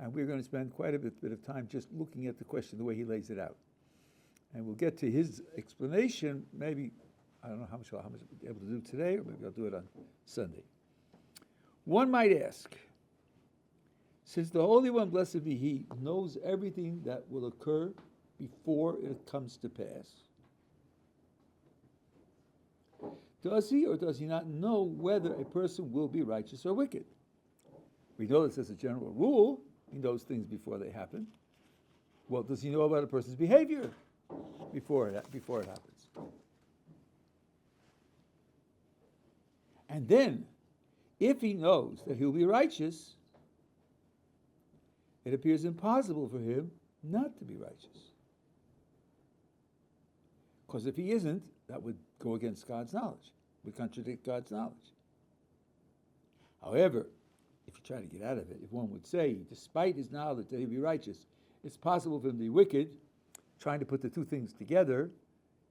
And we're going to spend quite a bit of time just looking at the question the way he lays it out. And we'll get to his explanation, maybe, I don't know how much we'll be able to do today, or maybe I'll do it on Sunday. One might ask, since the Holy One, blessed be He, knows everything that will occur before it comes to pass, does He or does He not know whether a person will be righteous or wicked? We know this as a general rule. He knows things before they happen. Well, does He know about a person's behavior before it happens? And then, if He knows that he'll be righteous, it appears impossible for him not to be righteous. Because if he isn't, that would go against God's knowledge, would contradict God's knowledge. However, if you try to get out of it, if one would say, despite his knowledge that he'll be righteous, it's possible for him to be wicked, trying to put the two things together,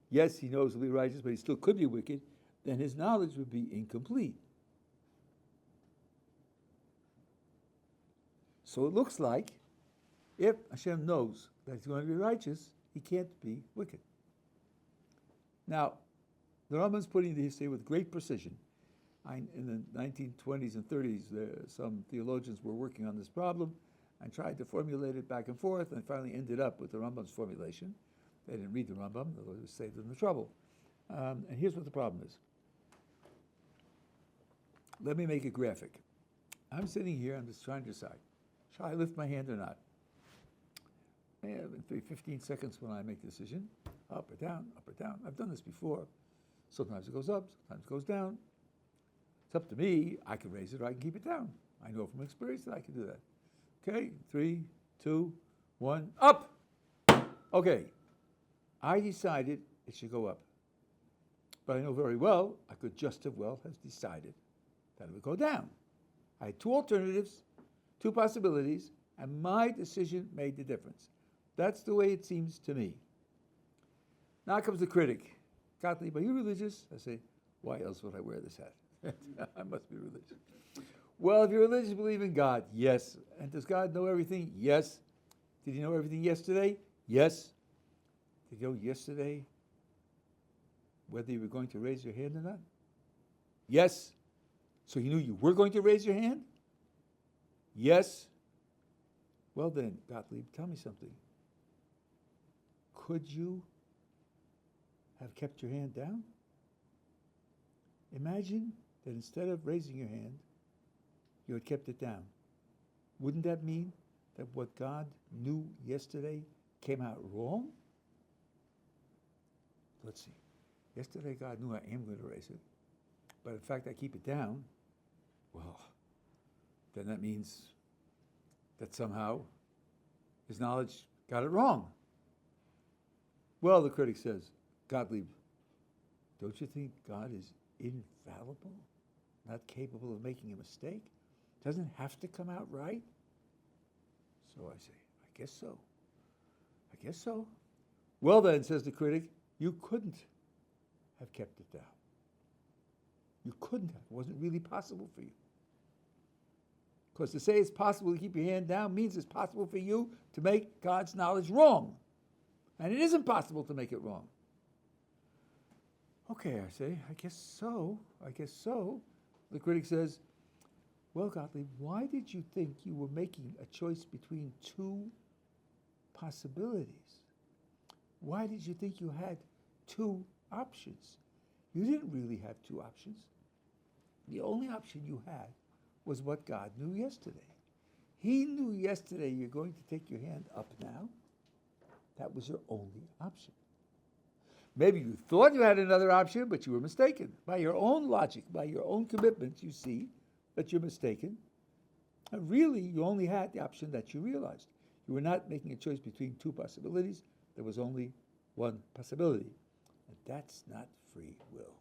yes, he knows he'll be righteous, but he still could be wicked, then his knowledge would be incomplete. So it looks like if Hashem knows that he's going to be righteous, he can't be wicked. Now, the Rambam's putting the history with great precision. In the 1920s and 30s, some theologians were working on this problem and tried to formulate it back and forth, and finally ended up with the Rambam's formulation. They didn't read the Rambam, although it saved them the trouble. And here's what the problem is. Let me make it graphic. I'm sitting here, I'm just trying to decide. Shall I lift my hand or not? In 15 seconds when I make the decision, up or down, up or down. I've done this before. Sometimes it goes up, sometimes it goes down. It's up to me. I can raise it or I can keep it down. I know from experience that I can do that. Okay, 3, 2, 1, up! Okay, I decided it should go up. But I know very well, I could just as well have decided that it would go down. I had two alternatives, two possibilities, and my decision made the difference. That's the way it seems to me. Now comes the critic. Gottlieb, are you religious? I say, why else would I wear this hat? I must be religious. Well, if you're religious, you believe in God. Yes. And does God know everything? Yes. Did He know everything yesterday? Yes. Did He know yesterday whether you were going to raise your hand or not? Yes. So He knew you were going to raise your hand? Yes. Well then, Gottlieb, tell me something. Could you have kept your hand down? Imagine that instead of raising your hand, you had kept it down. Wouldn't that mean that what God knew yesterday came out wrong? Let's see. Yesterday God knew I am going to raise it, but in fact I keep it down. Well, then that means that somehow His knowledge got it wrong. Well, the critic says, Gottlieb, don't you think God is infallible, not capable of making a mistake? Doesn't have to come out right? So I say, I guess so. I guess so. Well then, says the critic, you couldn't have kept it down. You couldn't have. It wasn't really possible for you. Because to say it's possible to keep your hand down means it's possible for you to make God's knowledge wrong. And it isn't possible to make it wrong. Okay, I say, I guess so. I guess so. The critic says, well, Gottlieb, why did you think you were making a choice between two possibilities? Why did you think you had two options? You didn't really have two options. The only option you had was what God knew yesterday. He knew yesterday you're going to take your hand up now. That was your only option. Maybe you thought you had another option, but you were mistaken. By your own logic, by your own commitment, you see that you're mistaken. And really, you only had the option that you realized. You were not making a choice between two possibilities. There was only one possibility. And that's not free will.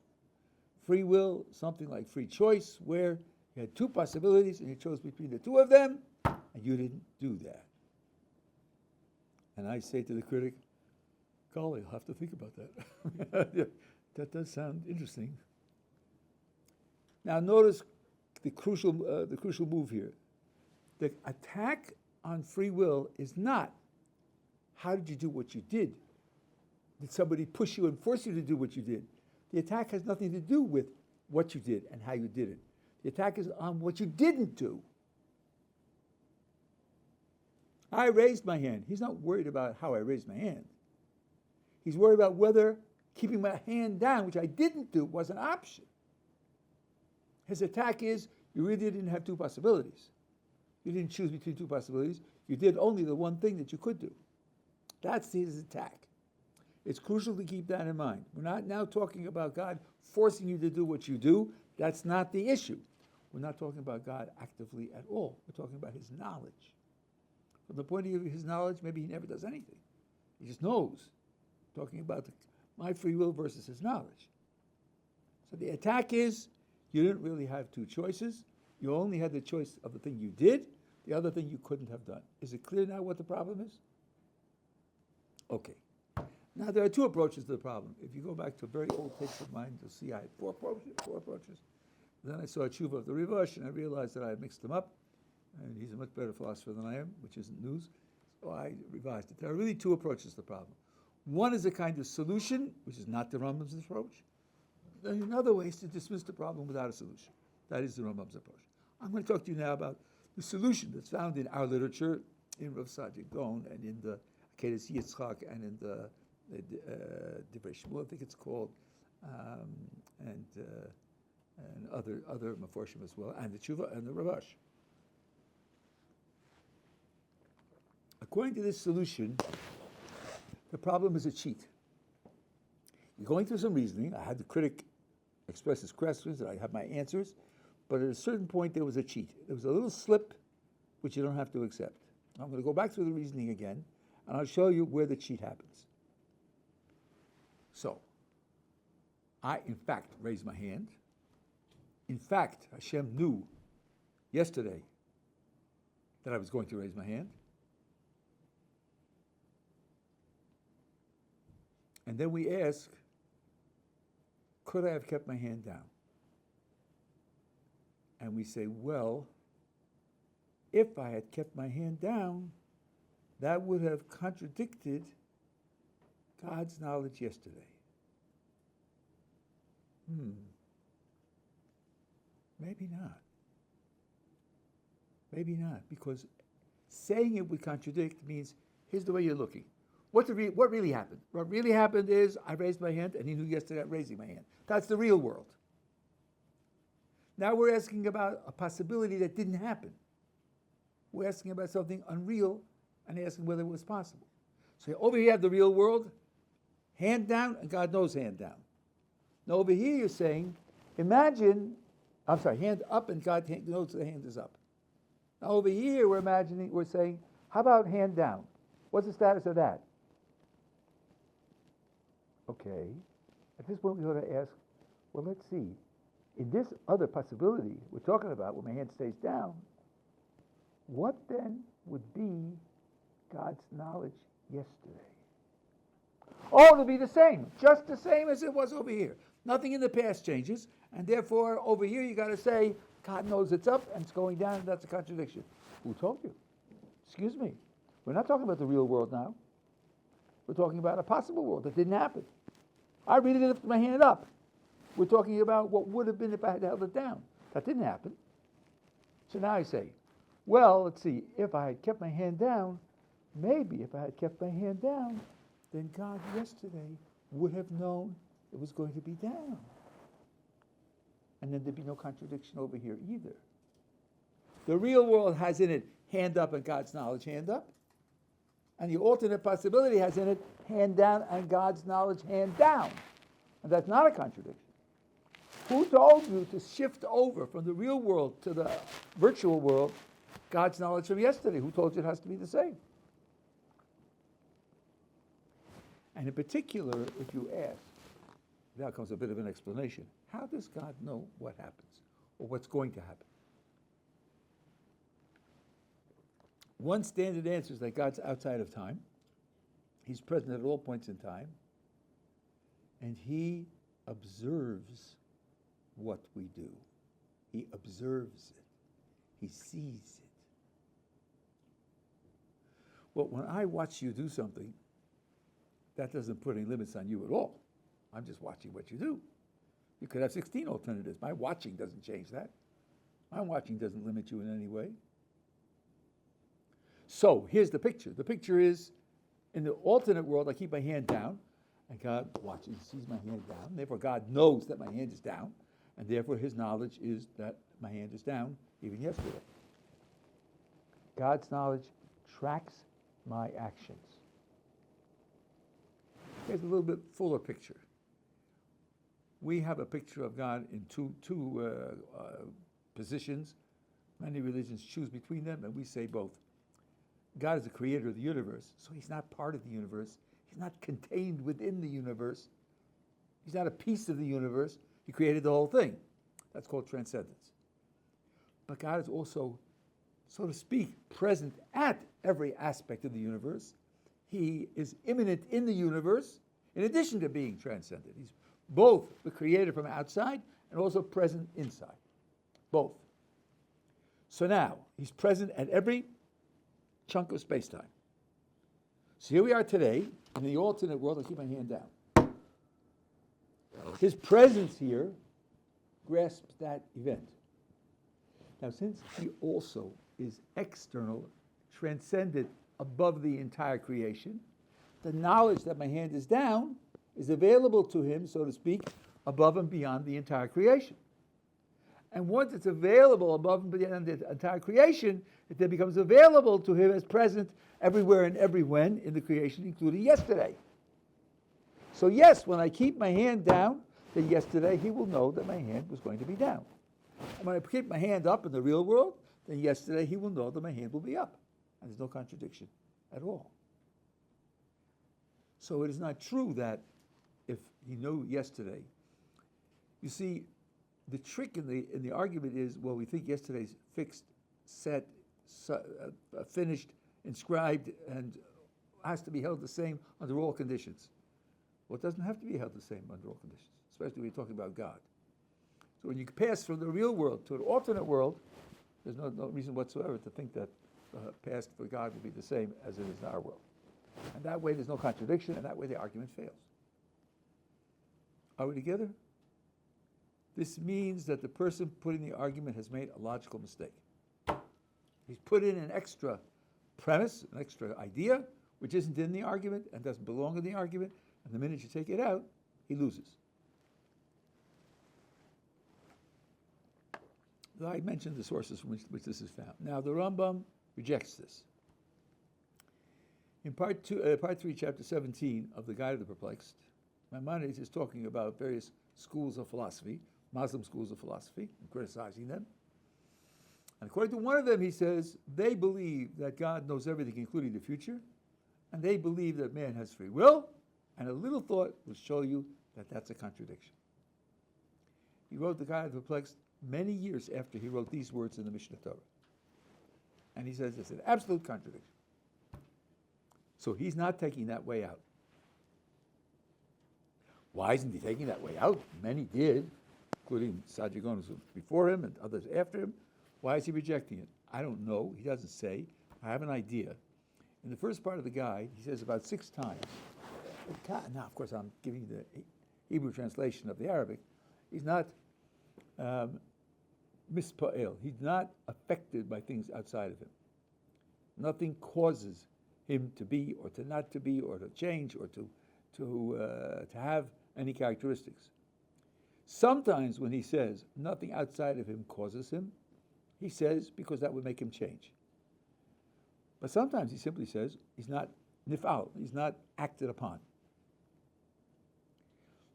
Free will, something like free choice, where you had two possibilities and you chose between the two of them, and you didn't do that. And I say to the critic, golly, I'll have to think about that. That does sound interesting. Now notice the crucial move here. The attack on free will is not how did you do what you did? Did somebody push you and force you to do what you did? The attack has nothing to do with what you did and how you did it. The attack is on what you didn't do. I raised my hand. He's not worried about how I raised my hand. He's worried about whether keeping my hand down, which I didn't do, was an option. His attack is, you really didn't have two possibilities. You didn't choose between two possibilities. You did only the one thing that you could do. That's his attack. It's crucial to keep that in mind. We're not now talking about God forcing you to do what you do. That's not the issue. We're not talking about God actively at all. We're talking about his knowledge. From the point of view of his knowledge, maybe he never does anything. He just knows. Talking about my free will versus his knowledge. So the attack is, you didn't really have two choices. You only had the choice of the thing you did, the other thing you couldn't have done. Is it clear now what the problem is? Okay. Now there are two approaches to the problem. If you go back to very old tapes of mine, you'll see I had four approaches. Then I saw a tshuva of the Rivash, and I realized that I had mixed them up. And he's a much better philosopher than I am, which isn't news. So I revised it. There are really two approaches to the problem. One is a kind of solution, which is not the Rambam's approach. Then another way is to dismiss the problem without a solution. That is the Rambam's approach. I'm going to talk to you now about the solution that's found in our literature, in Rav Saadia Gaon, and in the Akedas Yitzchak, and in the Divrei Shmuel, I think it's called, and other Meforshim as well, and the Tshuva and the Ravash. According to this solution, the problem is a cheat. You're going through some reasoning. I had the critic express his questions, and I have my answers, but at a certain point there was a cheat. There was a little slip which you don't have to accept. I'm going to go back through the reasoning again, and I'll show you where the cheat happens. So, I, in fact, raised my hand. In fact, Hashem knew yesterday that I was going to raise my hand. And then we ask, could I have kept my hand down? And we say, well, if I had kept my hand down, that would have contradicted God's knowledge yesterday. Maybe not. Maybe not, because saying it would contradict means, here's the way you're looking. What really happened? What really happened is I raised my hand, and he knew yesterday I'm raising my hand. That's the real world. Now we're asking about a possibility that didn't happen. We're asking about something unreal and asking whether it was possible. So over here you have the real world, hand down, and God knows hand down. Now over here you're saying, hand up, and God knows the hand is up. Now over here we're saying, how about hand down? What's the status of that? Okay. At this point we ought to ask, well, let's see. In this other possibility we're talking about, where my hand stays down, what then would be God's knowledge yesterday? Oh, it'll be the same, just the same as it was over here. Nothing in the past changes, and therefore over here you got to say, God knows it's up and it's going down, and that's a contradiction. Who told you? Excuse me. We're not talking about the real world now. We're talking about a possible world that didn't happen. I really lifted my hand up. We're talking about what would have been if I had held it down. That didn't happen. So now I say, well, let's see, if I had kept my hand down, maybe if I had kept my hand down, then God yesterday would have known it was going to be down. And then there'd be no contradiction over here either. The real world has in it hand up and God's knowledge hand up. And the alternate possibility has in it hand down and God's knowledge hand down. And that's not a contradiction. Who told you to shift over from the real world to the virtual world God's knowledge from yesterday? Who told you it has to be the same? And in particular, if you ask, now comes a bit of an explanation. How does God know what happens or what's going to happen? One standard answer is that God's outside of time. He's present at all points in time. And he observes what we do. He observes it. He sees it. Well, when I watch you do something, that doesn't put any limits on you at all. I'm just watching what you do. You could have 16 alternatives. My watching doesn't change that. My watching doesn't limit you in any way. So here's the picture. The picture is, in the alternate world, I keep my hand down, and God watches, sees my hand down. Therefore, God knows that my hand is down, and therefore his knowledge is that my hand is down, even yesterday. God's knowledge tracks my actions. Here's a little bit fuller picture. We have a picture of God in two positions. Many religions choose between them, and we say both. God is the creator of the universe, so he's not part of the universe. He's not contained within the universe. He's not a piece of the universe. He created the whole thing. That's called transcendence. But God is also, so to speak, present at every aspect of the universe. He is immanent in the universe, in addition to being transcendent. He's both the creator from outside and also present inside. Both. So now, he's present at every chunk of space-time. So here we are today, in the alternate world. I'll keep my hand down. His presence here grasps that event. Now, since he also is external, transcendent, above the entire creation, the knowledge that my hand is down is available to him, so to speak, above and beyond the entire creation. And once it's available above and beyond the entire creation, it then becomes available to him as present everywhere and every when in the creation, including yesterday. So yes, when I keep my hand down, then yesterday he will know that my hand was going to be down. And when I keep my hand up in the real world, then yesterday he will know that my hand will be up. And there's no contradiction at all. So it is not true that if he knew yesterday, you see, the trick in the argument is, well, we think yesterday's fixed, set, finished, inscribed, and has to be held the same under all conditions. Well, it doesn't have to be held the same under all conditions, especially when you're talking about God. So when you pass from the real world to an alternate world, there's no reason whatsoever to think that past for God will be the same as it is in our world. And that way there's no contradiction, and that way the argument fails. Are we together? This means that the person putting the argument has made a logical mistake. He's put in an extra premise, an extra idea, which isn't in the argument and doesn't belong in the argument, and the minute you take it out, he loses. I mentioned the sources from which this is found. Now, the Rambam rejects this. In part 3, chapter 17 of the Guide of the Perplexed, Maimonides is talking about various schools of philosophy, Muslim schools of philosophy, and criticizing them. And according to one of them, he says, they believe that God knows everything, including the future, and they believe that man has free will, and a little thought will show you that that's a contradiction. He wrote the Guide of the Perplexed many years after he wrote these words in the Mishnah Torah. And he says it's an absolute contradiction. So he's not taking that way out. Why isn't he taking that way out? Many did, including Sajigonos before him and others after him. Why is he rejecting it? I don't know. He doesn't say. I have an idea. In the first part of the guide, he says about 6 times. Now, of course, I'm giving you the Hebrew translation of the Arabic. He's not mispa'el. He's not affected by things outside of him. Nothing causes him to be or to not to be or to change or to have any characteristics. Sometimes when he says nothing outside of him causes him, he says because that would make him change. But sometimes he simply says he's not nif'al, he's not acted upon.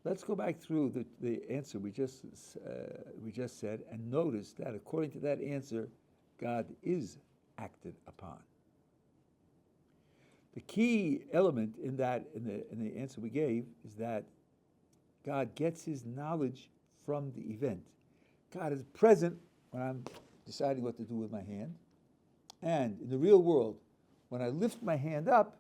Let's go back through the answer we just said and notice that according to that answer, God is acted upon. The key element in the answer we gave is that God gets his knowledge from the event. God is present when I'm deciding what to do with my hand. And in the real world, when I lift my hand up,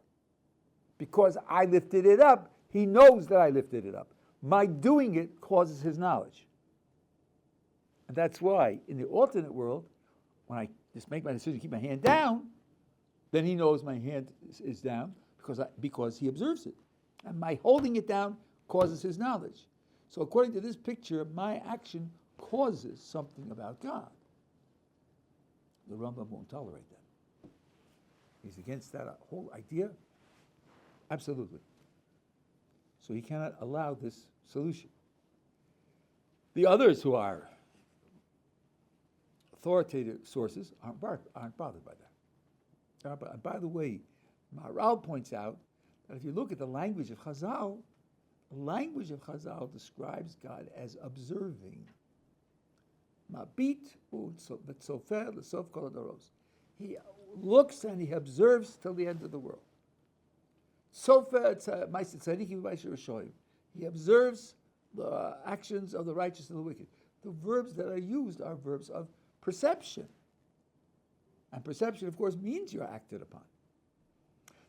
because I lifted it up, he knows that I lifted it up. My doing it causes his knowledge. And that's why in the alternate world, when I just make my decision to keep my hand down, then he knows my hand is down because he observes it. And my holding it down causes his knowledge. So according to this picture, my action causes something about God. The Rambam won't tolerate that. He's against that whole idea. Absolutely. So he cannot allow this solution. The others who are authoritative sources aren't bothered by that. And by the way, Maharal points out that if you look at the language of Chazal, the language of Chazal describes God as observing. Mabit v'tzofer l'sof kol hadoros. He looks and he observes till the end of the world. Sofer ma'aseh tzadikim v'ma'aseh rashoim. He observes the actions of the righteous and the wicked. The verbs that are used are verbs of perception. And perception, of course, means you're acted upon.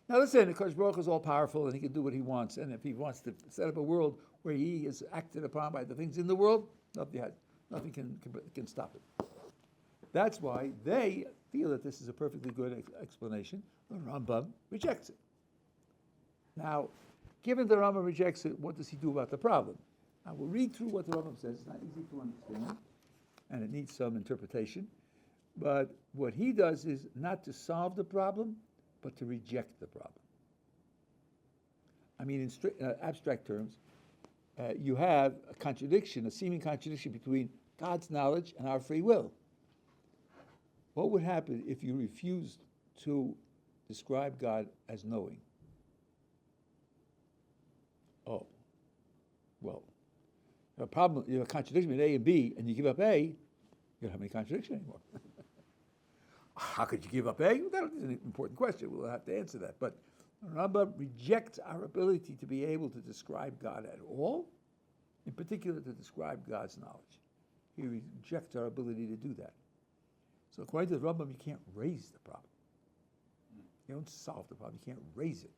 Now listen, Akash Baruch Hu is all-powerful and he can do what he wants. And if he wants to set up a world where he is acted upon by the things in the world, nothing can stop it. That's why they feel that this is a perfectly good explanation. The Rambam rejects it. Now, given the Rambam rejects it, what does he do about the problem? I will read through what the Rambam says. It's not easy to understand, and it needs some interpretation. But what he does is not to solve the problem, but to reject the problem. I mean, in abstract terms, you have a contradiction, a seeming contradiction between God's knowledge and our free will. What would happen if you refused to describe God as knowing? Oh, well, you have a problem, you have a contradiction between A and B, and you give up A, you don't have any contradiction anymore. How could you give up A? Well, that is an important question. We'll have to answer that. But Rambam rejects our ability to be able to describe God at all, in particular to describe God's knowledge. He rejects our ability to do that. So according to the Rambam, you can't raise the problem. You don't solve the problem. You can't raise it.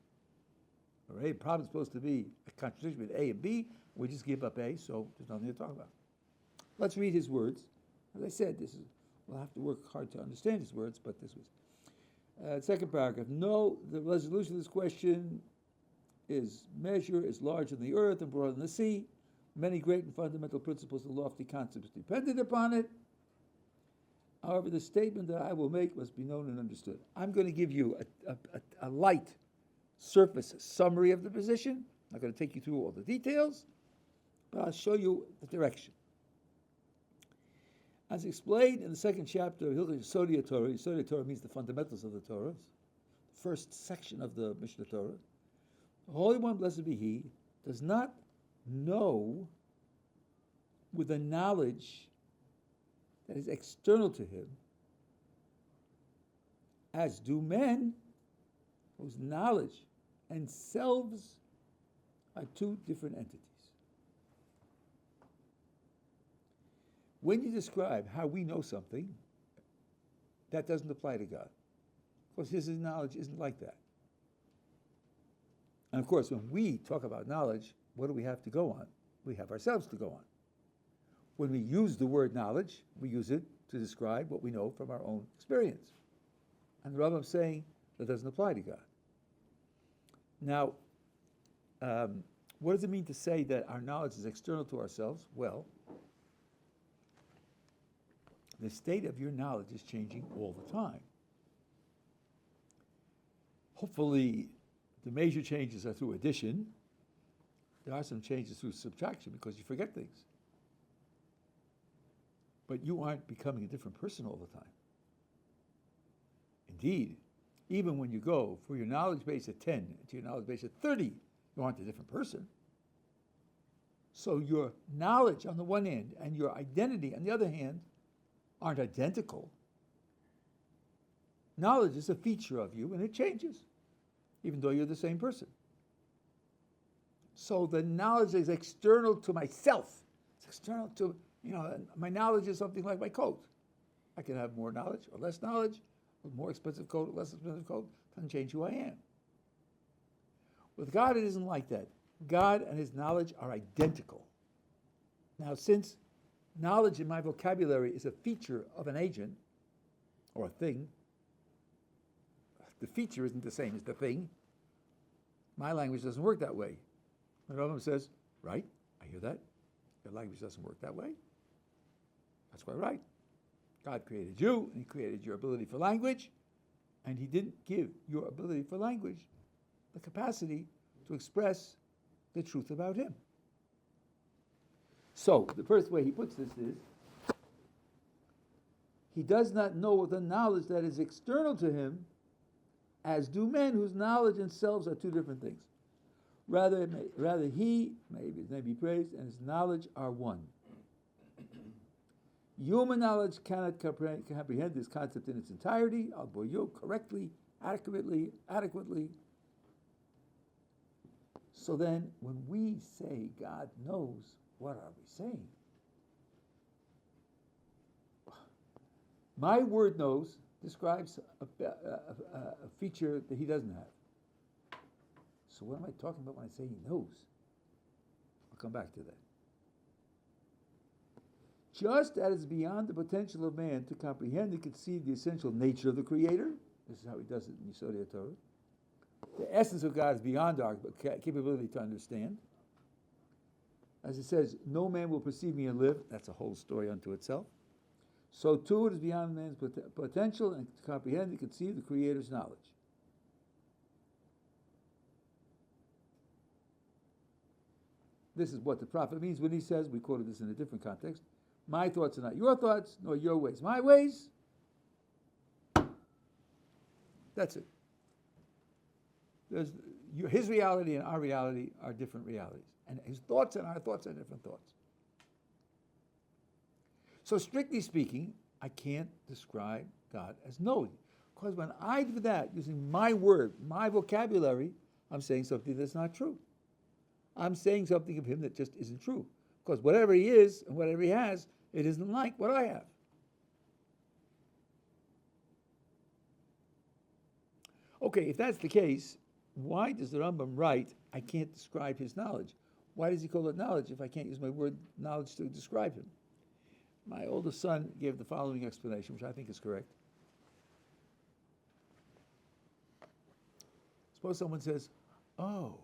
All right? The problem is supposed to be a contradiction between A and B. We just give up A, so there's nothing to talk about. Let's read his words. As I said, we'll have to work hard to understand his words, but this was. Second paragraph. No, the resolution of this question is measure is larger than the earth and broader than the sea. Many great and fundamental principles and lofty concepts depended upon it. However, the statement that I will make must be known and understood. I'm going to give you a light surface summary of the position. I'm not going to take you through all the details, but I'll show you the direction. As explained in the second chapter of Hilchos Yesodei Torah, Yesodei Torah means the fundamentals of the Torah, the first section of the Mishnah Torah. The Holy One, blessed be He, does not know with a knowledge that is external to Him, as do men whose knowledge and selves are two different entities. When you describe how we know something, that doesn't apply to God. Because His knowledge isn't like that. And of course, when we talk about knowledge, what do we have to go on? We have ourselves to go on. When we use the word knowledge, we use it to describe what we know from our own experience. And the Rabbi is saying that doesn't apply to God. Now, what does it mean to say that our knowledge is external to ourselves? Well, the state of your knowledge is changing all the time. Hopefully, the major changes are through addition. There are some changes through subtraction because you forget things. But you aren't becoming a different person all the time. Indeed, even when you go for your knowledge base at 10 to your knowledge base at 30, you aren't a different person. So your knowledge on the one hand and your identity on the other hand aren't identical. Knowledge is a feature of you and it changes, even though you're the same person. So the knowledge is external to myself. It's external to, my knowledge is something like my coat. I can have more knowledge or less knowledge, a more expensive coat or less expensive coat. Doesn't change who I am. With God, it isn't like that. God and His knowledge are identical. Now, since knowledge in my vocabulary is a feature of an agent or a thing, the feature isn't the same as the thing. My language doesn't work that way. And Rambam says, right, I hear that. Your language doesn't work that way. That's quite right. God created you, and he created your ability for language, and he didn't give your ability for language the capacity to express the truth about him. So, the first way he puts this is, he does not know the knowledge that is external to him, as do men whose knowledge and selves are two different things. Rather he, maybe his name be praised, and his knowledge are one. Human knowledge cannot comprehend this concept in its entirety, correctly, adequately. So then, when we say God knows, what are we saying? My word knows describes a feature that he doesn't have. So what am I talking about when I say he knows? I'll come back to that. Just as it's beyond the potential of man to comprehend and conceive the essential nature of the Creator, this is how he does it in Yeshivat Ohr. The essence of God is beyond our capability to understand. As it says, no man will perceive me and live. That's a whole story unto itself. So too it is beyond man's potential and to comprehend and conceive the Creator's knowledge. This is what the prophet means when he says, we quoted this in a different context, my thoughts are not your thoughts, nor your ways my ways. That's it. His reality and our reality are different realities. And his thoughts and our thoughts are different thoughts. So strictly speaking, I can't describe God as knowing. Because when I do that, using my word, my vocabulary, I'm saying something that's not true. I'm saying something of him that just isn't true. Because whatever he is and whatever he has, it isn't like what I have. Okay, if that's the case, why does the Rambam write, I can't describe his knowledge? Why does he call it knowledge if I can't use my word knowledge to describe him? My oldest son gave the following explanation, which I think is correct. Suppose someone says, oh,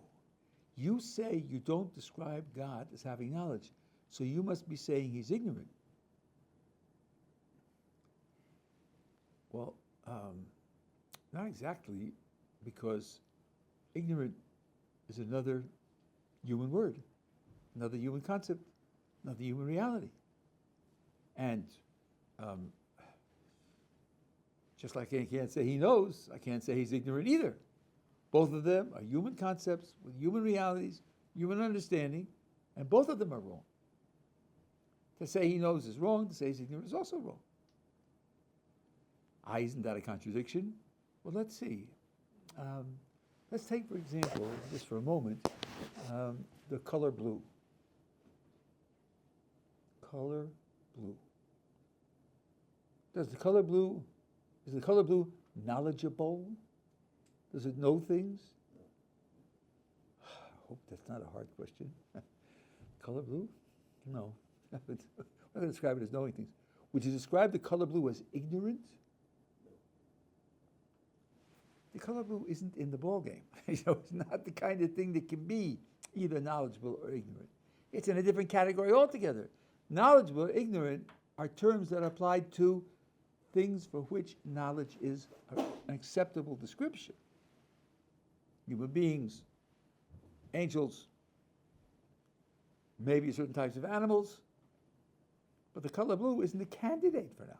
you say you don't describe God as having knowledge, so you must be saying he's ignorant. Well, not exactly, because ignorant is another human word, another human concept, another human reality. And just like I can't say he knows, I can't say he's ignorant either. Both of them are human concepts with human realities, human understanding, and both of them are wrong. To say he knows is wrong, to say he's ignorant is also wrong. Isn't that a contradiction? Well, let's see. Let's take, for example, just for a moment, the color blue. Color blue. Is the color blue knowledgeable? Does it know things? I hope that's not a hard question. Color blue? No. I'm not going to describe it as knowing things. Would you describe the color blue as ignorant? The color blue isn't in the ballgame. It's not the kind of thing that can be either knowledgeable or ignorant. It's in a different category altogether. Knowledgeable or ignorant are terms that are applied to things for which knowledge is an acceptable description. Human beings, angels, maybe certain types of animals, but the color blue isn't a candidate for knowledge.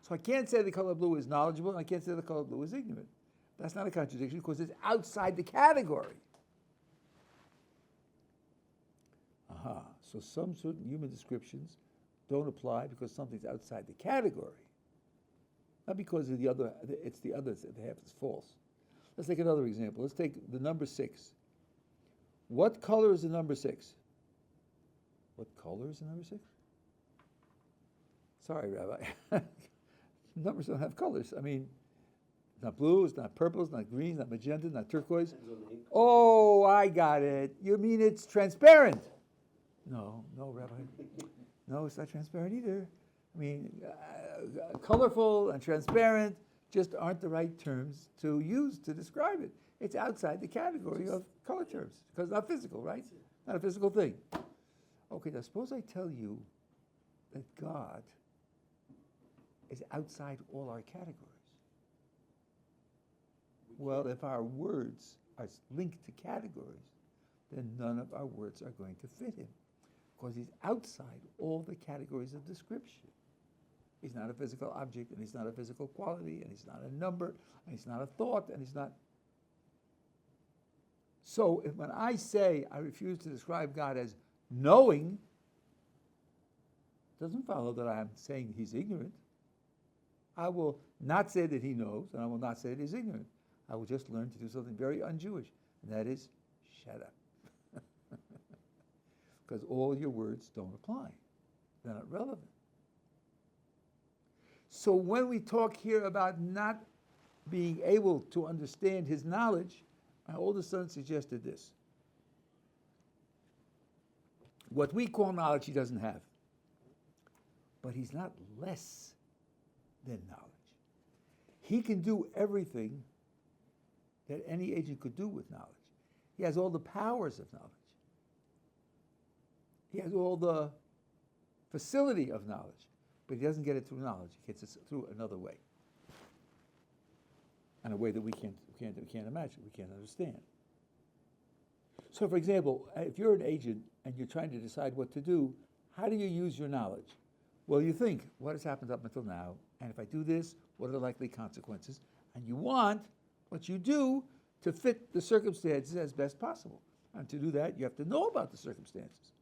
So I can't say the color blue is knowledgeable, and I can't say the color blue is ignorant. That's not a contradiction because it's outside the category. So some certain human descriptions don't apply because something's outside the category. Not because of it's the others that they have is false. Let's take another example. Let's take the number 6. What color is the number 6? What color is the number 6? Sorry, Rabbi. Numbers don't have colors. I mean, it's not blue, it's not purple, it's not green, it's not magenta, it's not turquoise. Oh, I got it. You mean it's transparent? No, Rabbi. No, it's not transparent either. I mean, colorful and transparent just aren't the right terms to use to describe it. It's outside the category of color terms, because it's not physical, right? Not a physical thing. Okay, now suppose I tell you that God is outside all our categories. Well, if our words are linked to categories, then none of our words are going to fit him, because he's outside all the categories of description. He's not a physical object, and he's not a physical quality, and he's not a number, and he's not a thought, and he's not. So when I say I refuse to describe God as knowing, it doesn't follow that I am saying he's ignorant. I will not say that he knows, and I will not say that he's ignorant. I will just learn to do something very un-Jewish, and that is shut up. Because all your words don't apply. They're not relevant. So when we talk here about not being able to understand his knowledge, my oldest son suggested this. What we call knowledge he doesn't have. But he's not less than knowledge. He can do everything that any agent could do with knowledge. He has all the powers of knowledge. He has all the facility of knowledge, but he doesn't get it through knowledge. He gets it through another way, and a way that we can't imagine, we can't understand. So, for example, if you're an agent and you're trying to decide what to do, how do you use your knowledge? Well, you think, what has happened up until now, and if I do this, what are the likely consequences? And you want what you do to fit the circumstances as best possible. And to do that, you have to know about the circumstances.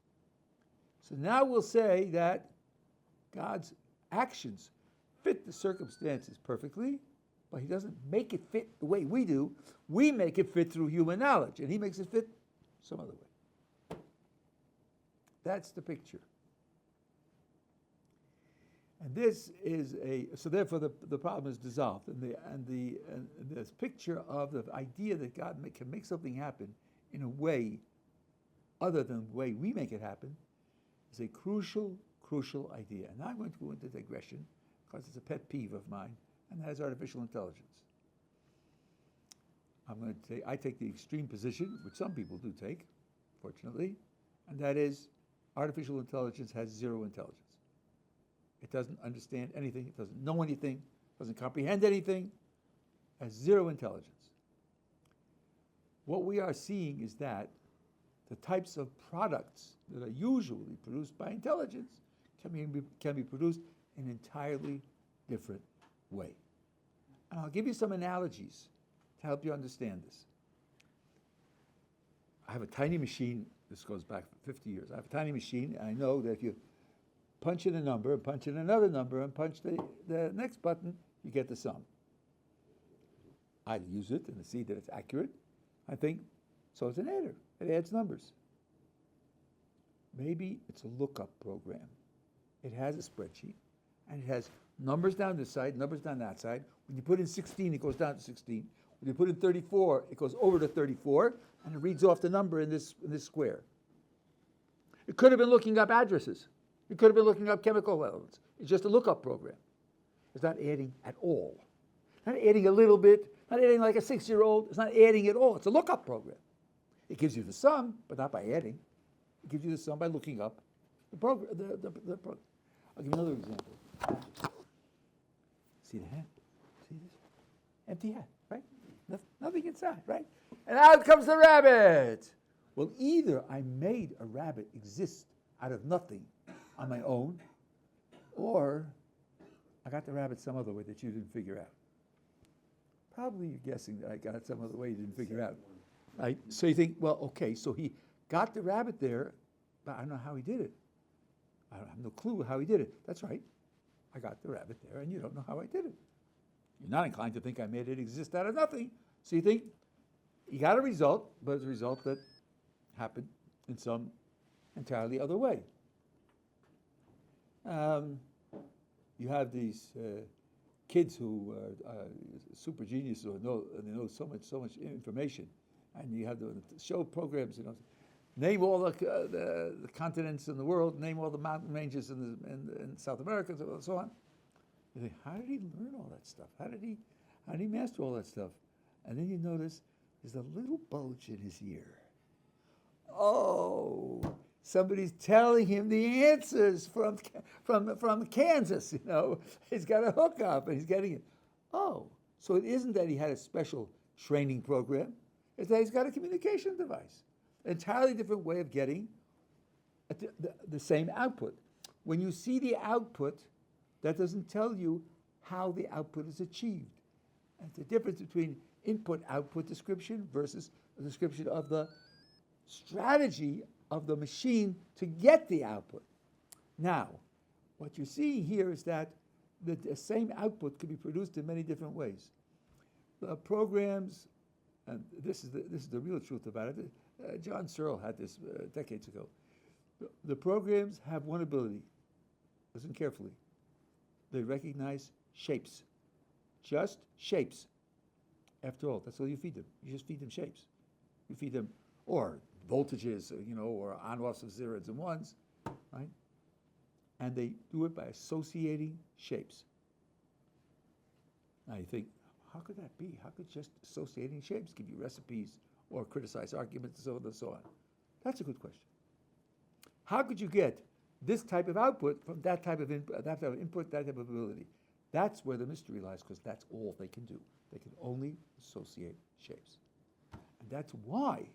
So now we'll say that God's actions fit the circumstances perfectly, but he doesn't make it fit the way we do. We make it fit through human knowledge, and he makes it fit some other way. That's the picture. And this is so therefore the problem is dissolved. And this picture of the idea that God can make something happen in a way other than the way we make it happen is a crucial idea. And I'm going to go into digression because it's a pet peeve of mine, and that is artificial intelligence. I take the extreme position, which some people do take, fortunately, and that is artificial intelligence has zero intelligence. It doesn't understand anything, it doesn't know anything, doesn't comprehend anything, has zero intelligence. What we are seeing is that the types of products that are usually produced by intelligence can be produced in an entirely different way. And I'll give you some analogies to help you understand this. I have a tiny machine, this goes back 50 years. I have a tiny machine, and I know that if you punch in a number, and punch in another number, and punch the next button, you get the sum. I use it and see that it's accurate. I think, so it's an adder. It adds numbers. Maybe it's a lookup program. It has a spreadsheet, and it has numbers down this side, numbers down that side. When you put in 16, it goes down to 16. When you put in 34, it goes over to 34, and it reads off the number in this square. It could have been looking up addresses. It could have been looking up chemical elements. It's just a lookup program. It's not adding at all. Not adding a little bit, not adding like a 6-year-old. It's not adding at all. It's a lookup program. It gives you the sum, but not by adding. It gives you the sum by looking up the program. I'll give you another example. See the hat? See this? Empty hat, right? Nothing inside, right? And out comes the rabbit. Well, either I made a rabbit exist out of nothing on my own, or I got the rabbit some other way that you didn't figure out. Probably you're guessing that I got it some other way you didn't figure out. Right? So you think, well, okay, so he got the rabbit there, but I don't know how he did it. I have no clue how he did it. That's right. I got the rabbit there, and you don't know how I did it. You're not inclined to think I made it exist out of nothing. So you think you got a result, but it's a result that happened in some entirely other way. You have these kids who are super geniuses who know so much information, and you have the show programs. Name all the continents in the world. Name all the mountain ranges in South America, and so on. You think, how did he learn all that stuff? How did he master all that stuff? And then you notice there's a little bulge in his ear. Oh, somebody's telling him the answers from Kansas, He's got a hookup and he's getting it. Oh, so it isn't that he had a special training program. It's that he's got a communication device. An entirely different way of getting the same output. When you see the output, that doesn't tell you how the output is achieved. And the difference between input-output description versus a description of the strategy of the machine to get the output. Now, what you're seeing here is that the same output can be produced in many different ways. The programs, and this is the real truth about it. John Searle had this decades ago. The programs have one ability. Listen carefully. They recognize shapes. Just shapes. After all, that's all you feed them. You just feed them shapes. You feed them, or voltages, or on-offs of zeros and ones, right? And they do it by associating shapes. Now you think, how could that be? How could just associating shapes give you recipes or criticize arguments and so on and so on? That's a good question. How could you get this type of output from that type of input, that type of ability? That's where the mystery lies, because that's all they can do. They can only associate shapes. And that's why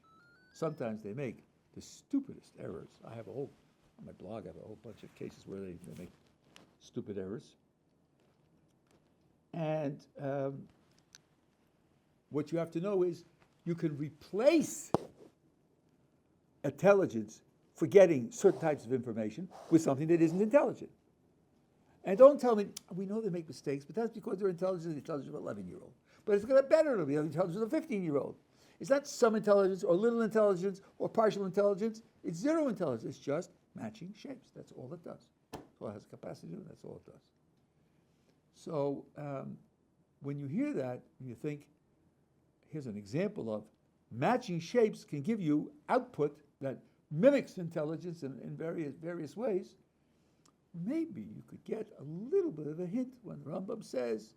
sometimes they make the stupidest errors. I have on my blog, I have a whole bunch of cases where they make stupid errors. And what you have to know is you can replace intelligence for getting certain types of information with something that isn't intelligent. And don't tell me, we know they make mistakes, but that's because they're intelligent, the intelligence of an 11-year-old. But it's going to better to be the intelligence of a 15-year-old. It's not some intelligence or little intelligence or partial intelligence. It's zero intelligence. It's just matching shapes. That's all it does. That's all it has the capacity to do. That's all it does. So when you hear that, you think, here's an example of matching shapes can give you output that mimics intelligence in various ways. Maybe you could get a little bit of a hint when Rambam says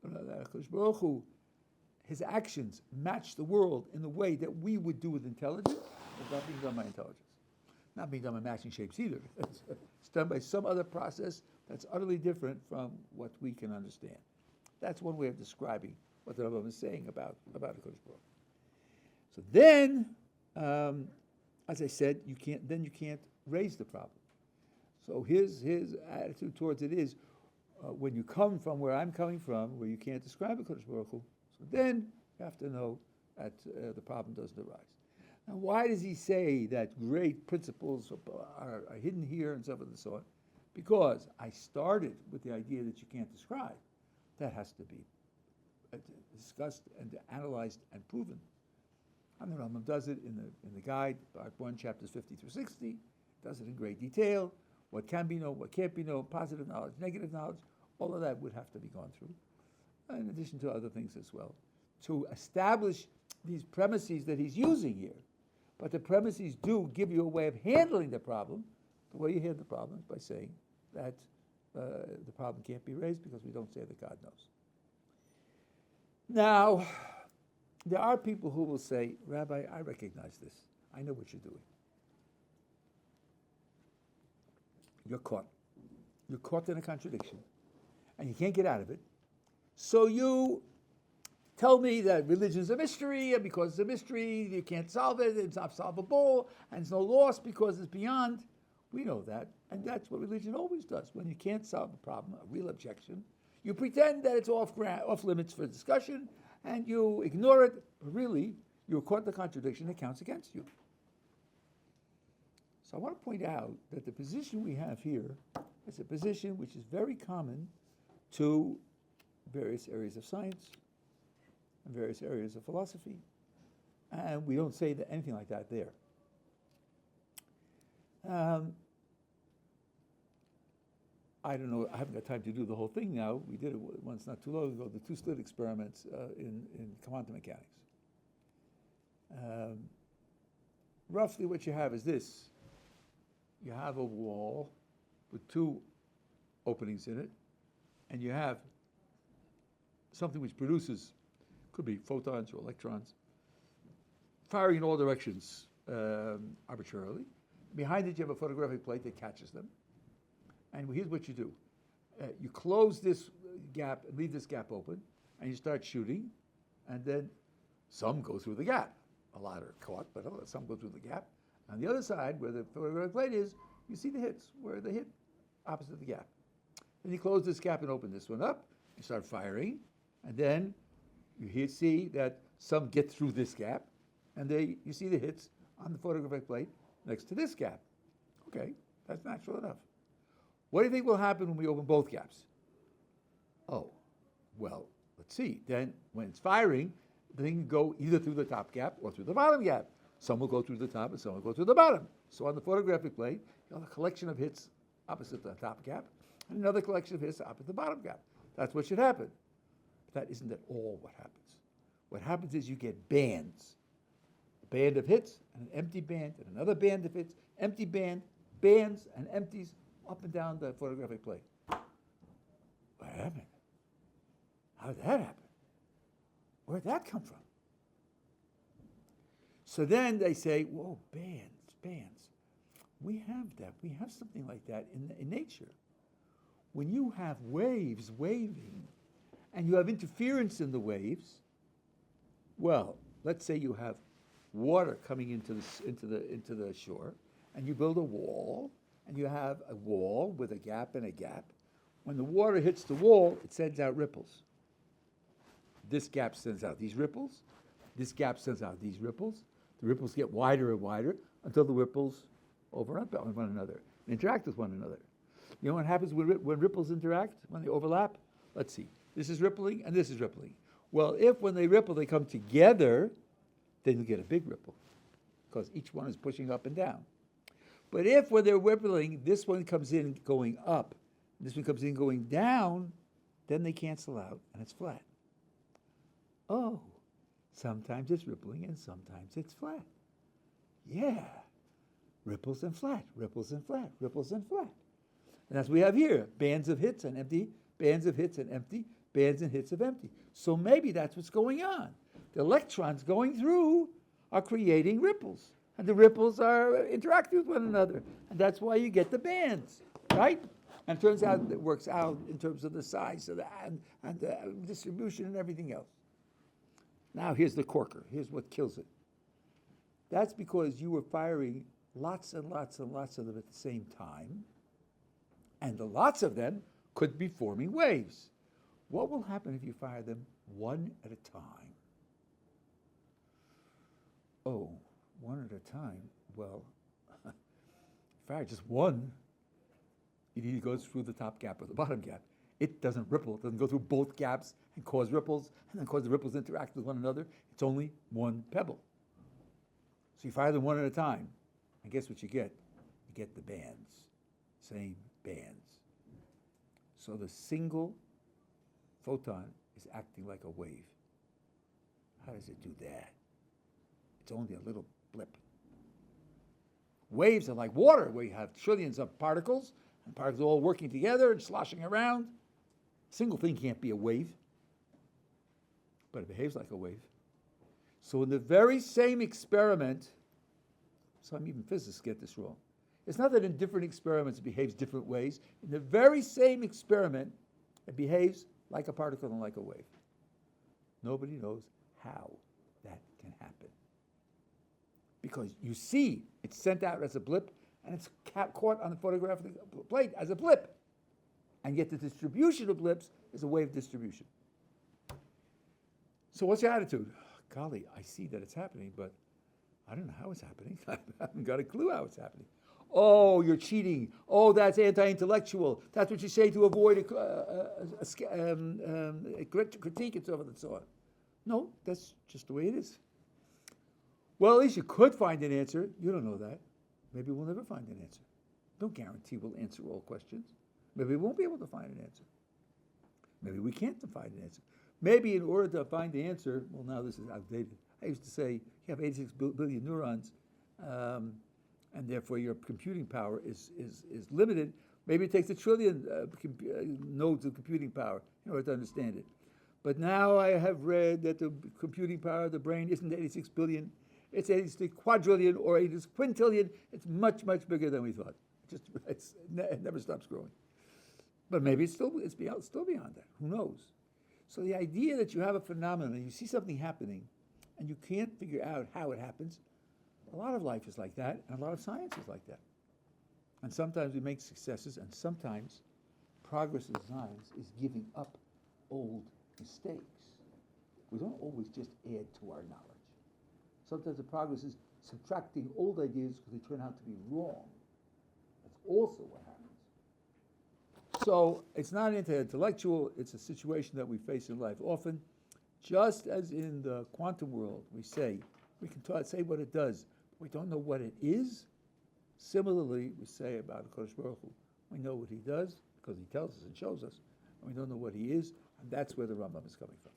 that HaKadosh Baruch Hu, his actions match the world in the way that we would do with intelligence. It's not being done by intelligence. Not being done by matching shapes either. It's done by some other process that's utterly different from what we can understand. That's one way of describing what the Rambam is saying about HaKadosh Baruch Hu. So then, as I said, you can't raise the problem. So his attitude towards it is, when you come from where I'm coming from, where you can't describe HaKadosh Baruch Hu, so then you have to know that the problem doesn't arise. Now, why does he say that great principles are hidden here and so forth and so on? Because I started with the idea that you can't describe. That has to be discussed and analyzed and proven. And the Rambam does it in the guide, part 1, chapters 50 through 60, does it in great detail. What can be known, what can't be known, positive knowledge, negative knowledge, all of that would have to be gone through, in addition to other things as well, to establish these premises that he's using here. But the premises do give you a way of handling the problem. The way you handle the problem is by saying that the problem can't be raised because we don't say that God knows. Now, there are people who will say, Rabbi, I recognize this. I know what you're doing. You're caught. You're caught in a contradiction, and you can't get out of it. So you tell me that religion is a mystery, and because it's a mystery, you can't solve it, it's not solvable, and it's no loss because it's beyond. We know that, and that's what religion always does. When you can't solve a problem, a real objection, you pretend that it's off limits for discussion, and you ignore it. Really, you're caught in the contradiction that counts against you. So I want to point out that the position we have here is a position which is very common to various areas of science and various areas of philosophy. And we don't say that anything like that there. I don't know, I haven't got time to do the whole thing now. We did it once not too long ago, the two-slit experiments in quantum mechanics. Roughly what you have is this. You have a wall with two openings in it, and you have something which produces, could be photons or electrons, firing in all directions arbitrarily. Behind it, you have a photographic plate that catches them. And here's what you do. You close this gap, leave this gap open, and you start shooting, and then some go through the gap. A lot are caught, but some go through the gap. On the other side, where the photographic plate is, you see the hits, where they hit opposite the gap. Then you close this gap and open this one up, you start firing, and then you see that some get through this gap, and you see the hits on the photographic plate next to this gap. Okay, that's natural enough. What do you think will happen when we open both gaps? Oh, well, let's see. Then when it's firing, the thing can go either through the top gap or through the bottom gap. Some will go through the top and some will go through the bottom. So on the photographic plate, you have a collection of hits opposite the top gap and another collection of hits opposite the bottom gap. That's what should happen. But that isn't at all what happens. What happens is you get bands. A band of hits and an empty band and another band of hits, empty band, bands and empties up and down the photographic plate. What happened? How did that happen? Where'd that come from? So then they say, whoa, bands. We have that. We have something like that in nature. When you have waves waving and you have interference in the waves, well, let's say you have water coming into the shore, and you build a wall, and you have a wall with a gap and a gap. When the water hits the wall, it sends out ripples. This gap sends out these ripples. This gap sends out these ripples. The ripples get wider and wider until the ripples overlap on one another and interact with one another. You know what happens when ripples interact, when they overlap? Let's see. This is rippling and this is rippling. Well, if when they ripple, they come together, then you get a big ripple because each one is pushing up and down. But if when they're rippling, this one comes in going up, this one comes in going down, then they cancel out and it's flat. Oh, sometimes it's rippling and sometimes it's flat. Yeah, ripples and flat, ripples and flat, ripples and flat. And that's what we have here, bands of hits and empty, bands of hits and empty, bands and hits of empty. So maybe that's what's going on. The electrons going through are creating ripples. And the ripples are interacting with one another. And that's why you get the bands, right? And it turns out it works out in terms of the size of and the distribution and everything else. Now here's the corker. Here's what kills it. That's because you were firing lots and lots and lots of them at the same time. And the lots of them could be forming waves. What will happen if you fire them one at a time? Oh, one at a time? Well, fire just one. It either goes through the top gap or the bottom gap. It doesn't ripple. It doesn't go through both gaps and cause ripples, and then cause the ripples to interact with one another. It's only one pebble. So you fire them one at a time, and guess what you get? You get the bands. Same bands. So the single photon is acting like a wave. How does it do that? It's only a little blip. Waves are like water, where you have trillions of particles, and particles all working together and sloshing around. A single thing can't be a wave, but it behaves like a wave. So in the very same experiment, some even physicists get this wrong. It's not that in different experiments it behaves different ways. In the very same experiment, it behaves like a particle and like a wave. Nobody knows how that can happen. Because you see it's sent out as a blip, and it's caught on the photographic plate as a blip. And yet the distribution of blips is a wave distribution. So what's your attitude? Golly, I see that it's happening, but I don't know how it's happening. I haven't got a clue how it's happening. Oh, you're cheating. Oh, that's anti-intellectual. That's what you say to avoid a critique and so on and so on. No, that's just the way it is. Well, at least you could find an answer. You don't know that. Maybe we'll never find an answer. Don't guarantee we'll answer all questions. Maybe we won't be able to find an answer. Maybe we can't find an answer. Maybe in order to find the answer, well, now this is outdated. I used to say you have 86 billion neurons, and therefore your computing power is limited. Maybe it takes 1 trillion nodes of computing power in order to understand it. But now I have read that the computing power of the brain isn't 86 billion, it's 86 quadrillion or 86 quintillion. It's much, much bigger than we thought. It never stops growing. But maybe it's still beyond that. Who knows? So the idea that you have a phenomenon, you see something happening, and you can't figure out how it happens, a lot of life is like that, and a lot of science is like that. And sometimes we make successes, and sometimes progress in science is giving up old mistakes. We don't always just add to our knowledge. Sometimes the progress is subtracting old ideas because they turn out to be wrong. That's also what happens. So it's not intellectual, it's a situation that we face in life often. Just as in the quantum world, we can say what it does, but we don't know what it is. Similarly, we say about HaKadosh Baruch Hu, we know what he does because he tells us and shows us, and we don't know what he is, and that's where the Rambam is coming from.